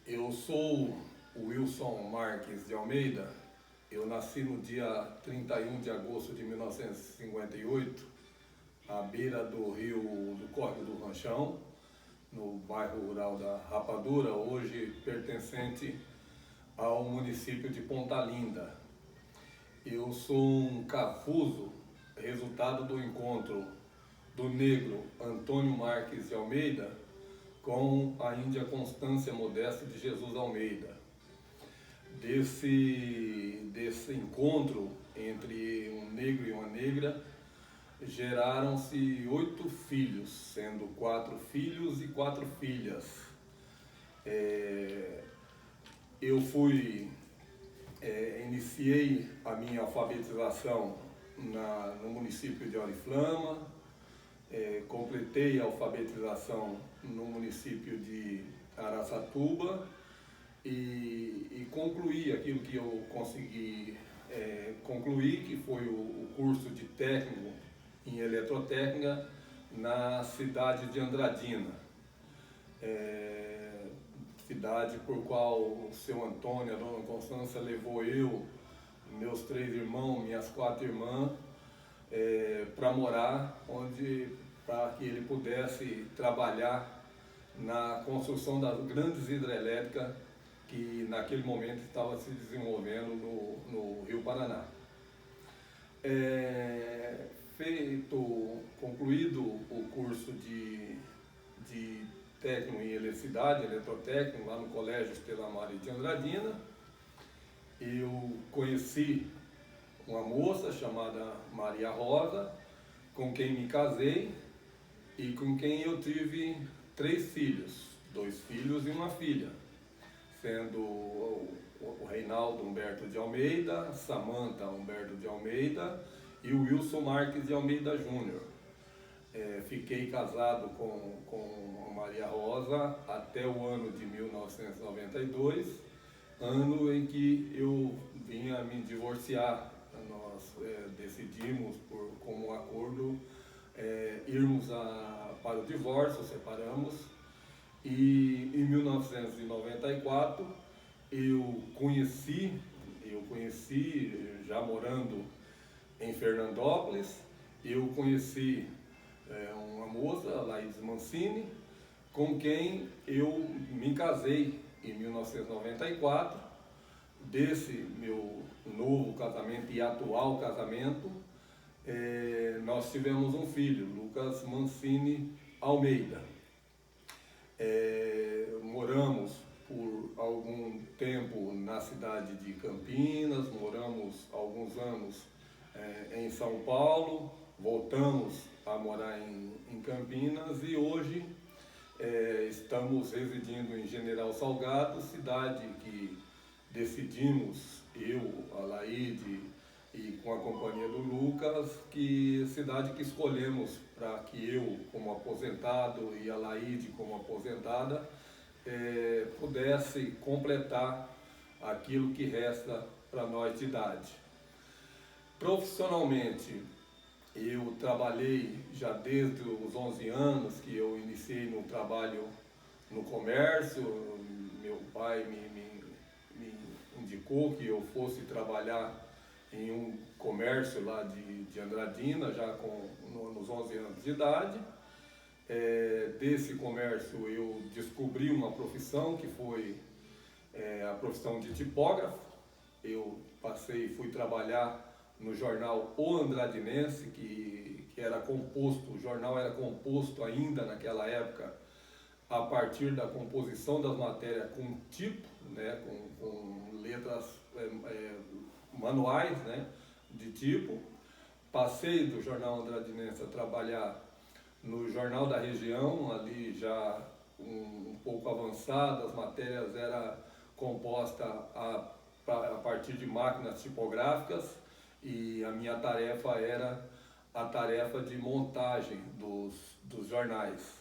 Eu sou o Wilson Marques de Almeida. Eu nasci no dia 31 de agosto de 1958, à beira do rio do Córrego do Ranchão, no bairro rural da Rapadura, hoje pertencente ao município de Ponta Linda. Eu sou um cafuso, resultado do encontro do negro Antônio Marques de Almeida com a índia Constância Modesta de Jesus Almeida. Desse encontro entre um negro e uma negra, geraram-se 8 filhos, sendo 4 filhos e 4 filhas. Eu iniciei a minha alfabetização no município de Oriflama, completei a alfabetização no município de Araçatuba e concluí aquilo que eu consegui concluir, que foi o curso de técnico em eletrotécnica na cidade de Andradina, cidade por qual o seu Antônio, a dona Constância levou eu, meus 3 irmãos, minhas 4 irmãs, para morar, para que ele pudesse trabalhar na construção das grandes hidrelétricas que naquele momento estava se desenvolvendo no Rio Paraná. Concluído o curso de técnico em eletricidade, eletrotécnico, lá no Colégio Estela Maris de Andradina, eu conheci uma moça chamada Maria Rosa, com quem me casei e com quem eu tive 3 filhos, 2 filhos e uma filha, sendo o Reinaldo Humberto de Almeida, Samanta Humberto de Almeida e o Wilson Marques de Almeida Júnior. Fiquei casado com a Maria Rosa até o ano de 1992, ano em que eu vinha me divorciar. Nós decidimos, como acordo, irmos para o divórcio, separamos, e em 1994 eu conheci, já morando em Fernandópolis, eu conheci uma moça, Laís Mancini, com quem eu me casei em 1994. Desse meu novo casamento e atual casamento, nós tivemos um filho, Lucas Mancini Almeida. Moramos por algum tempo na cidade de Campinas, moramos alguns anos em São Paulo, voltamos a morar em Campinas e hoje estamos residindo em General Salgado, cidade que decidimos, eu, a Laide e com a companhia do Lucas, que cidade que escolhemos para que eu, como aposentado, e a Laide, como aposentada, pudesse completar aquilo que resta para nós de idade. Profissionalmente, eu trabalhei já desde os 11 anos que eu iniciei no trabalho no comércio. Meu pai me indicou que eu fosse trabalhar em um comércio lá de Andradina, já nos 11 anos de idade. Desse comércio eu descobri uma profissão que foi a profissão de tipógrafo. Eu fui trabalhar no jornal O Andradinense, que era composto, o jornal era composto ainda naquela época a partir da composição das matérias com tipo, né, com letras manuais, né, de tipo. Passei do jornal Andradinense a trabalhar no Jornal da Região, ali já um pouco avançado, as matérias eram compostas a partir de máquinas tipográficas e a minha tarefa era a tarefa de montagem dos jornais,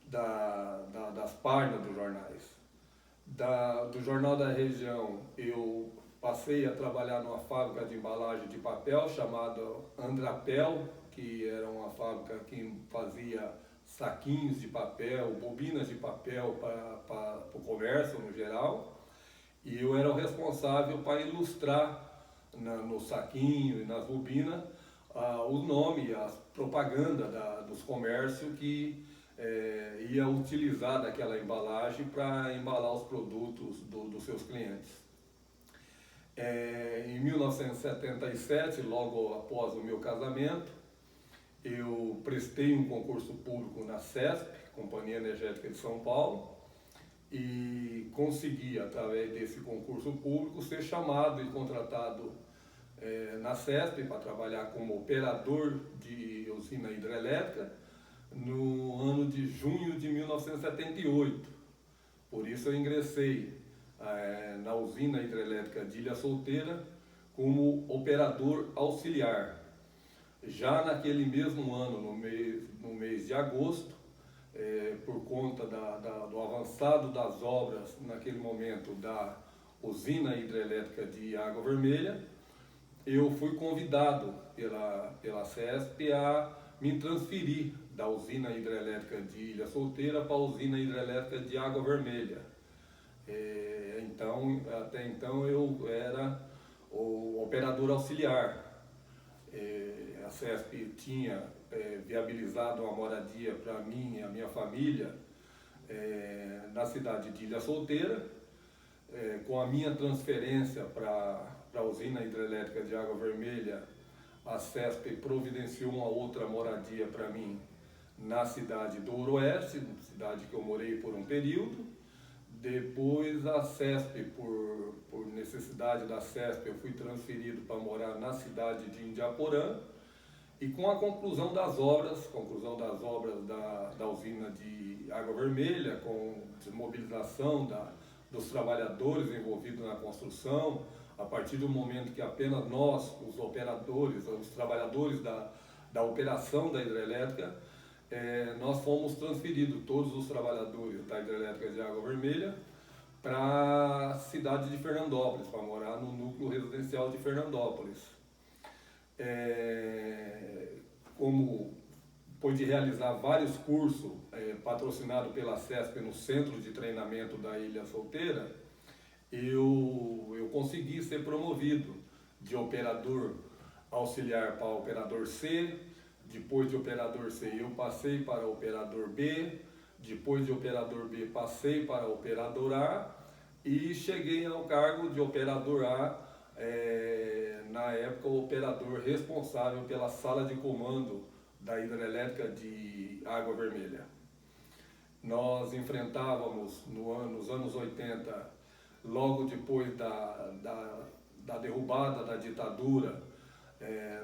das páginas dos jornais. Do Jornal da Região eu passei a trabalhar numa fábrica de embalagem de papel chamada Andrapel, que era uma fábrica que fazia saquinhos de papel, bobinas de papel para o comércio no geral, e eu era o responsável para ilustrar no saquinho e nas bobinas o nome, a propaganda dos comércios que ia utilizar daquela embalagem para embalar os produtos dos seus clientes. Em 1977, logo após o meu casamento, eu prestei um concurso público na CESP, Companhia Energética de São Paulo, e consegui, através desse concurso público, ser chamado e contratado na CESP para trabalhar como operador de usina hidrelétrica no ano de junho de 1978. Por isso eu ingressei na usina hidrelétrica de Ilha Solteira como operador auxiliar. Já naquele mesmo ano, no mês de agosto, por conta do avançado das obras naquele momento da usina hidrelétrica de Água Vermelha, eu fui convidado pela CESP a me transferir da usina hidrelétrica de Ilha Solteira para a usina hidrelétrica de Água Vermelha. Até então eu era o operador auxiliar. A CESP tinha viabilizado uma moradia para mim e a minha família na cidade de Ilha Solteira. Com a minha transferência para a usina hidrelétrica de Água Vermelha, a CESP providenciou uma outra moradia para mim na cidade do Ooroeste, cidade que eu morei por um período. Depois a CESP, por necessidade da CESP, eu fui transferido para morar na cidade de Indiaporã. E com a conclusão das obras da usina de Água Vermelha, com desmobilização dos trabalhadores envolvidos na construção, a partir do momento que apenas nós, os operadores, os trabalhadores da operação da hidrelétrica, nós fomos transferidos, todos os trabalhadores da hidrelétrica de Água Vermelha, para a cidade de Fernandópolis, para morar no núcleo residencial de Fernandópolis. Como pude realizar vários cursos patrocinados pela CESP no centro de treinamento da Ilha Solteira, eu consegui ser promovido de operador auxiliar para operador C. Depois de operador C eu passei para operador B, depois de operador B passei para operador A e cheguei ao cargo de operador A, na época o operador responsável pela sala de comando da hidrelétrica de Água Vermelha. Nós enfrentávamos nos anos 80, logo depois da derrubada da ditadura,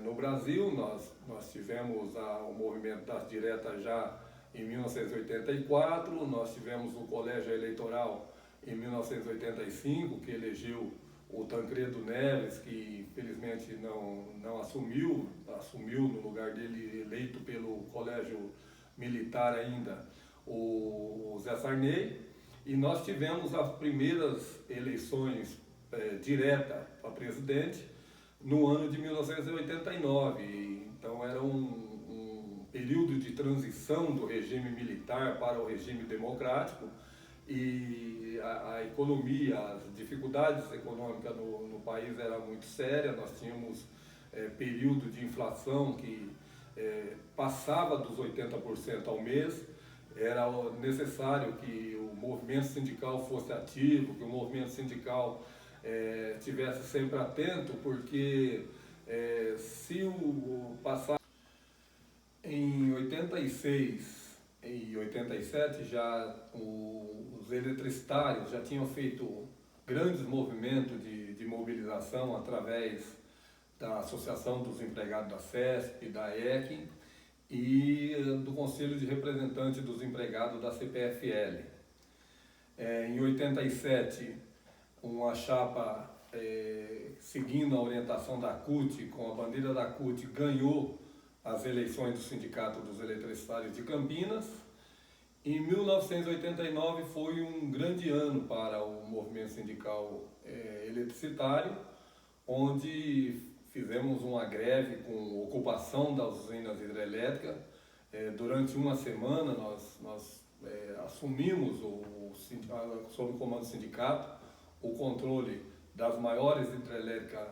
no Brasil, nós tivemos o movimento das diretas já em 1984, nós tivemos o colégio eleitoral em 1985, que elegeu o Tancredo Neves, que infelizmente não assumiu no lugar dele, eleito pelo colégio militar ainda, o Zé Sarney, e nós tivemos as primeiras eleições diretas para presidente no ano de 1989, então era um período de transição do regime militar para o regime democrático, e a economia, as dificuldades econômicas no país era muito séria. Nós tínhamos período de inflação que passava dos 80% ao mês. Era necessário que o movimento sindical fosse ativo, que o movimento sindical estivesse sempre atento, porque se o passar em 86 e 87 já os eletricitários já tinham feito grandes movimentos de mobilização através da Associação dos Empregados da CESP, da EC e do Conselho de Representantes dos Empregados da CPFL. Em 87, uma chapa seguindo a orientação da CUT, com a bandeira da CUT, ganhou as eleições do Sindicato dos Eletricitários de Campinas. Em 1989 foi um grande ano para o movimento sindical eletricitário, onde fizemos uma greve com ocupação das usinas hidrelétricas. Durante uma semana nós assumimos, sob o comando do sindicato, o controle das maiores hidrelétricas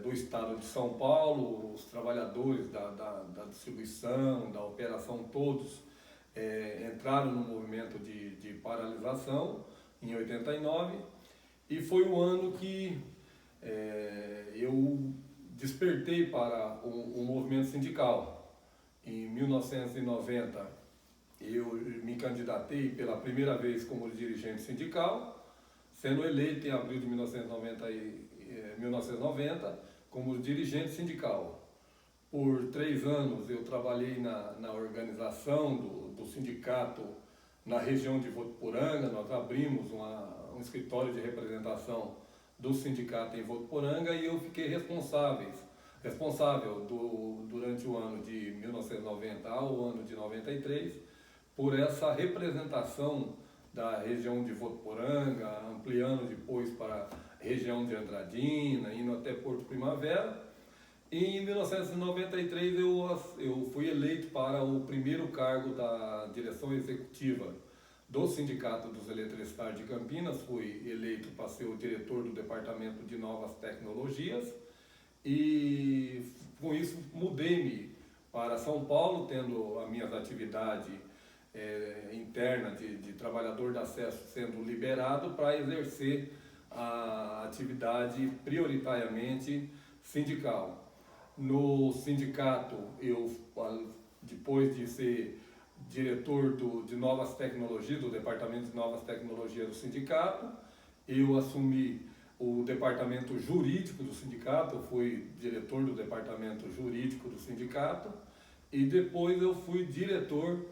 do estado de São Paulo. Os trabalhadores da distribuição, da operação, todos entraram no movimento de paralisação em 89, e foi o ano que eu despertei para o movimento sindical. Em 1990, eu me candidatei pela primeira vez como dirigente sindical, sendo eleito em abril de 1990 como dirigente sindical. Por 3 anos eu trabalhei na organização do sindicato na região de Votuporanga. Nós abrimos um escritório de representação do sindicato em Votuporanga, e eu fiquei responsável durante o ano de 1990 ao ano de 93 por essa representação da região de Votuporanga, ampliando depois para a região de Andradina, indo até Porto Primavera. E em 1993 eu fui eleito para o primeiro cargo da direção executiva do Sindicato dos Eletricistários de Campinas. Fui eleito para ser o diretor do Departamento de Novas Tecnologias, e com isso mudei-me para São Paulo, tendo as minhas atividades internas de trabalhador de acesso sendo liberado para exercer a atividade prioritariamente sindical. No sindicato, depois de ser diretor de novas tecnologias, do Departamento de Novas Tecnologias do sindicato, eu assumi o departamento jurídico do sindicato. Eu fui diretor do departamento jurídico do sindicato, e depois eu fui diretor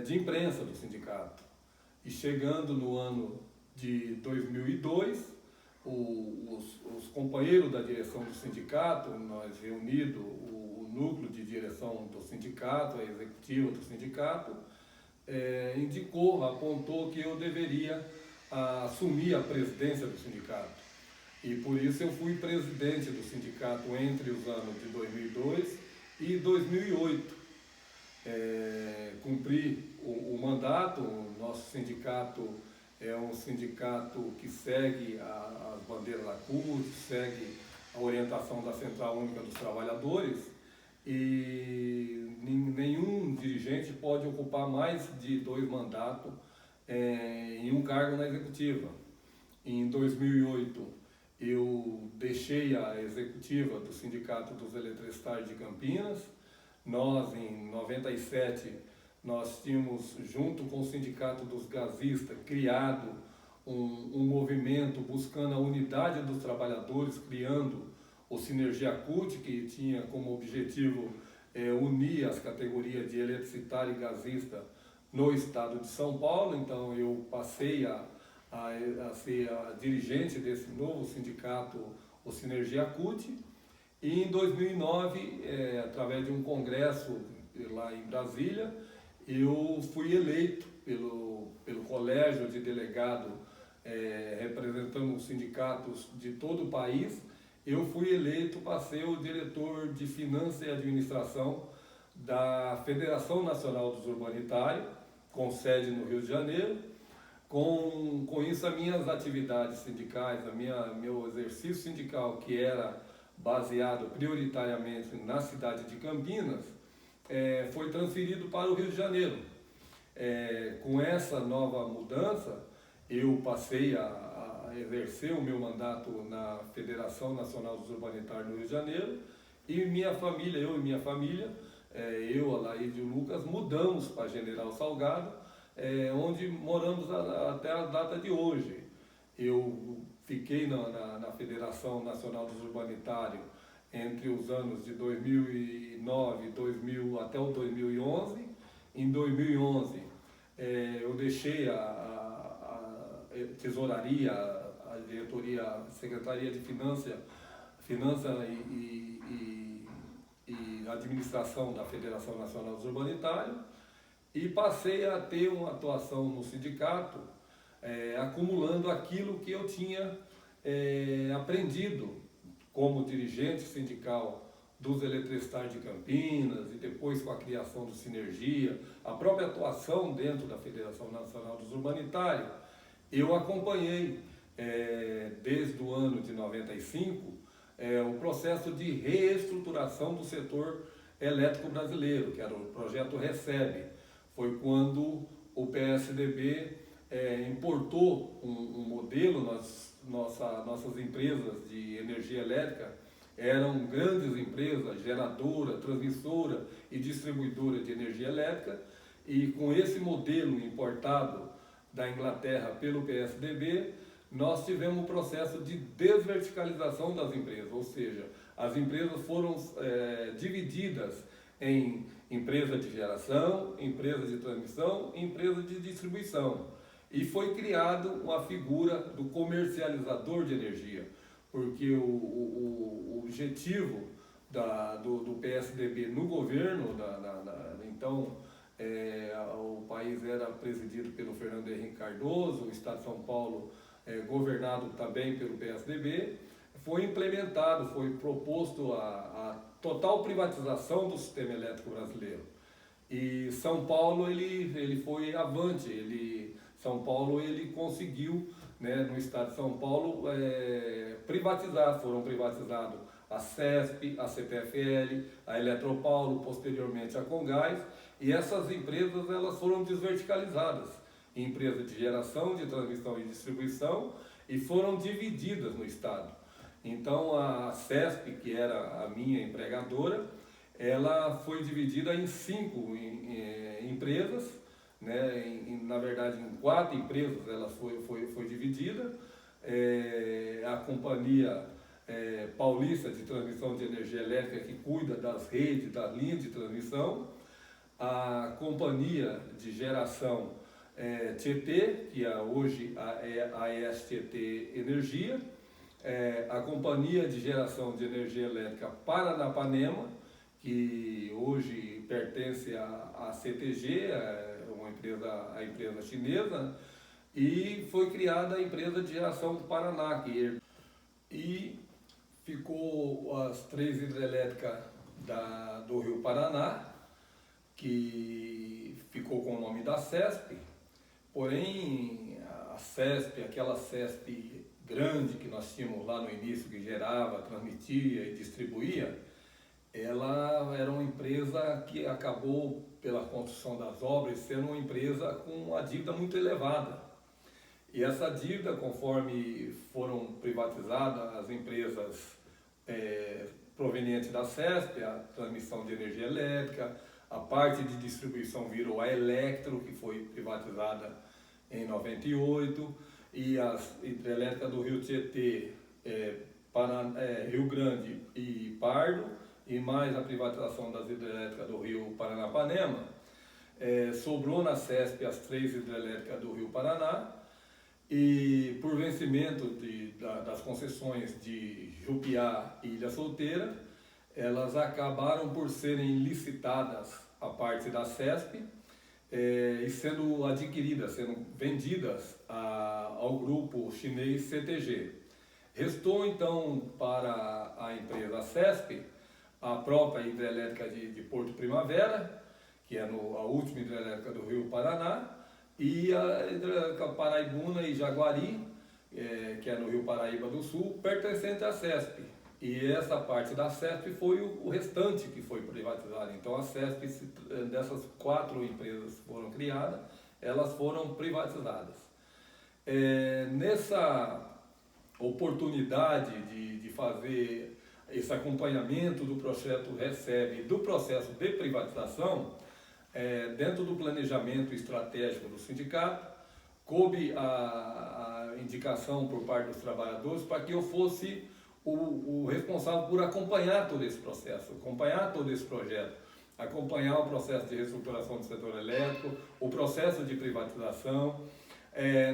de imprensa do sindicato. E chegando no ano de 2002, os companheiros da direção do sindicato, nós reunidos, o núcleo de direção do sindicato, a executiva do sindicato, apontou que eu deveria assumir a presidência do sindicato. E por isso eu fui presidente do sindicato entre os anos de 2002 e 2008. Cumpri o mandato. O nosso sindicato é um sindicato que segue as bandeiras da CUT, segue a orientação da Central Única dos Trabalhadores, e nenhum dirigente pode ocupar mais de 2 mandatos em um cargo na executiva. Em 2008, eu deixei a executiva do Sindicato dos Eletricistários de Campinas. Nós, em 97, nós tínhamos, junto com o Sindicato dos Gasistas, criado um movimento buscando a unidade dos trabalhadores, criando o Sinergia CUT, que tinha como objetivo unir as categorias de eletricitário e gasista no estado de São Paulo. Então eu passei a ser a dirigente desse novo sindicato, o Sinergia CUT. E em 2009, através de um congresso lá em Brasília, eu fui eleito pelo colégio de delegados representando os sindicatos de todo o país. Eu fui eleito para ser o diretor de Finanças e Administração da Federação Nacional dos Urbanitários, com sede no Rio de Janeiro. Com isso, as minhas atividades sindicais, meu exercício sindical, que era baseado prioritariamente na cidade de Campinas, foi transferido para o Rio de Janeiro. Com essa nova mudança, eu passei a exercer o meu mandato na Federação Nacional dos Urbanitários no Rio de Janeiro, e eu e minha família, eu, a Laís e o Lucas, mudamos para General Salgado, onde moramos até a data de hoje. Eu fiquei na Federação Nacional dos Urbanitários entre os anos de 2009 até o 2011. Em 2011, eu deixei a tesouraria, a diretoria, a Secretaria de Finanças e Administração da Federação Nacional dos Urbanitários, e passei a ter uma atuação no sindicato, acumulando aquilo que eu tinha aprendido como dirigente sindical dos eletricistários de Campinas e depois com a criação do Sinergia, a própria atuação dentro da Federação Nacional dos Urbanitários, eu acompanhei desde o ano de 95 o processo de reestruturação do setor elétrico brasileiro, que era o projeto RECEB. Foi quando o PSDB importou um modelo, nossas empresas de energia elétrica eram grandes empresas, geradora, transmissora e distribuidora de energia elétrica, e com esse modelo importado da Inglaterra pelo PSDB, nós tivemos um processo de desverticalização das empresas, ou seja, as empresas foram divididas em empresa de geração, empresa de transmissão e empresa de distribuição. E foi criado uma figura do comercializador de energia, porque o objetivo do PSDB no governo, então o país era presidido pelo Fernando Henrique Cardoso, o Estado de São Paulo governado também pelo PSDB, foi implementado, foi proposto a total privatização do sistema elétrico brasileiro. E São Paulo ele foi avante, São Paulo ele conseguiu, né, no estado de São Paulo, privatizar. Foram privatizados a CESP, a CPFL, a Eletropaulo, posteriormente a Comgás, e essas empresas elas foram desverticalizadas em empresas de geração, de transmissão e distribuição, e foram divididas no estado. Então a CESP, que era a minha empregadora, ela foi dividida em 5 empresas, né? Na verdade em 4 empresas ela foi dividida. A Companhia Paulista de Transmissão de Energia Elétrica, que cuida das redes, das linhas de transmissão, a Companhia de Geração Tietê, que hoje é a ES Tietê Energia, a Companhia de Geração de Energia Elétrica Paranapanema, que hoje pertence à CTG, a empresa chinesa, e foi criada a empresa de geração do Paraná, e ficou as 3 hidrelétricas do Rio Paraná, que ficou com o nome da CESP, porém a CESP, aquela CESP grande que nós tínhamos lá no início, que gerava, transmitia e distribuía, ela era uma empresa que acabou, pela construção das obras, sendo uma empresa com uma dívida muito elevada. E essa dívida, conforme foram privatizadas as empresas provenientes da CESP, a transmissão de energia elétrica, a parte de distribuição virou a Electro, que foi privatizada em 98, e as hidrelétricas do Rio Tietê, Rio Grande e Pardo, e mais a privatização das hidrelétricas do Rio Paranapanema, sobrou na CESP as 3 hidrelétricas do Rio Paraná, e por vencimento das concessões de Jupiá e Ilha Solteira, elas acabaram por serem licitadas a parte da CESP e sendo adquiridas, sendo vendidas ao grupo chinês CTG. Restou então para a empresa CESP a própria hidrelétrica de Porto Primavera, que é a última hidrelétrica do Rio Paraná, e a hidrelétrica Paraibuna e Jaguari, que é no Rio Paraíba do Sul, pertencente à CESP. E essa parte da CESP foi o restante que foi privatizado. Então a CESP, dessas 4 empresas que foram criadas, elas foram privatizadas. Nessa oportunidade de fazer esse acompanhamento do projeto RECEB, do processo de privatização, dentro do planejamento estratégico do sindicato, coube a indicação por parte dos trabalhadores para que eu fosse o responsável por acompanhar todo esse processo, acompanhar todo esse projeto, acompanhar o processo de reestruturação do setor elétrico, o processo de privatização.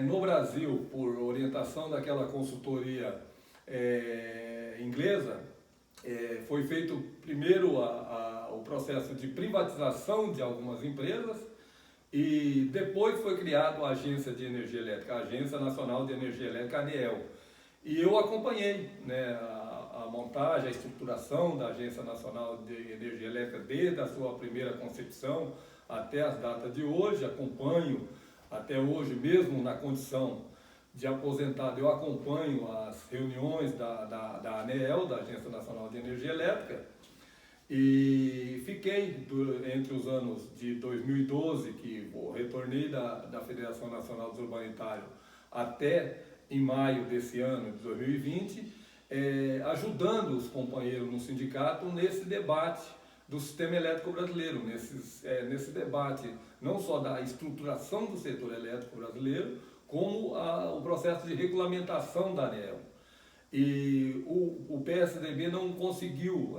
No Brasil, por orientação daquela consultoria inglesa, foi feito primeiro o processo de privatização de algumas empresas e depois foi criado a Agência de Energia Elétrica, a Agência Nacional de Energia Elétrica, ANEEL. E eu acompanhei, né, a montagem, a estruturação da Agência Nacional de Energia Elétrica desde a sua primeira concepção até as datas de hoje. Acompanho até hoje, mesmo na condição de aposentado, eu acompanho as reuniões da ANEEL, da Agência Nacional de Energia Elétrica, e fiquei entre os anos de 2012, que retornei da Federação Nacional dos Urbanitários, até em maio desse ano de 2020, ajudando os companheiros no sindicato nesse debate do sistema elétrico brasileiro, nesse debate não só da estruturação do setor elétrico brasileiro, como o processo de regulamentação da ANEEL. E o PSDB não conseguiu,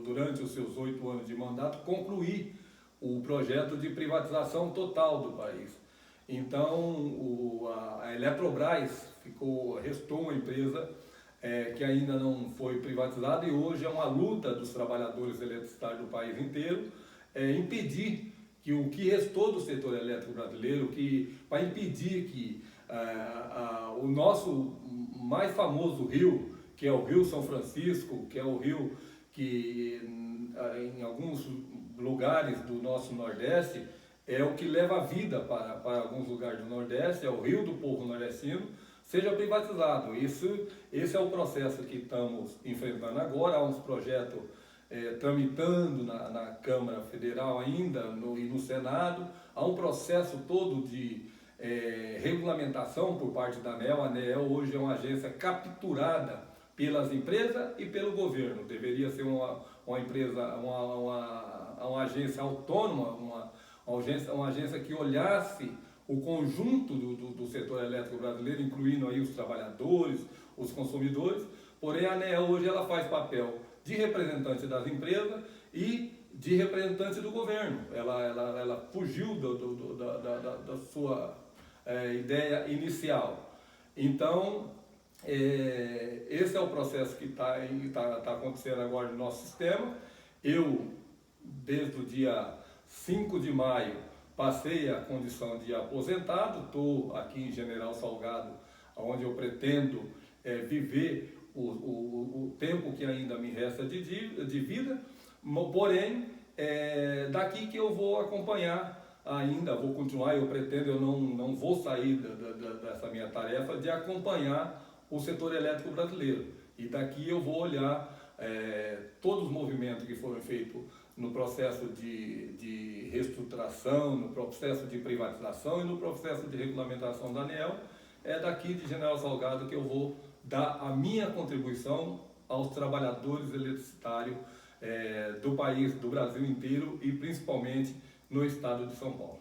durante os seus 8 anos de mandato, concluir o projeto de privatização total do país. Então, a Eletrobras restou uma empresa que ainda não foi privatizada, e hoje é uma luta dos trabalhadores eletricitários do país inteiro impedir que o que restou do setor elétrico brasileiro, para impedir que o nosso mais famoso rio, que é o Rio São Francisco, que é o rio que em alguns lugares do nosso Nordeste é o que leva a vida para alguns lugares do Nordeste, é o rio do povo nordestino, seja privatizado. Esse é o processo que estamos enfrentando agora. Há uns projetos tramitando na Câmara Federal ainda e no Senado. Há um processo todo de regulamentação por parte da ANEEL. A ANEEL hoje é uma agência capturada pelas empresas e pelo governo. Deveria ser uma agência autônoma, uma agência que olhasse o conjunto do setor elétrico brasileiro, incluindo aí os trabalhadores, os consumidores. Porém, a ANEEL hoje ela faz papel de representante das empresas e de representante do governo. Ela fugiu da sua ideia inicial. Então, esse é o processo que está acontecendo agora no nosso sistema. Eu, desde o dia 5 de maio, passei a condição de aposentado, estou aqui em General Salgado, onde eu pretendo viver o tempo que ainda me resta de vida, porém, daqui que eu vou acompanhar ainda, vou continuar, eu pretendo, eu não vou sair dessa minha tarefa de acompanhar o setor elétrico brasileiro. E daqui eu vou olhar todos os movimentos que foram feitos no processo de reestruturação, no processo de privatização e no processo de regulamentação da ANEEL. É daqui de General Salgado que eu vou dar a minha contribuição aos trabalhadores eletricitários do país, do Brasil inteiro e principalmente no estado de São Paulo.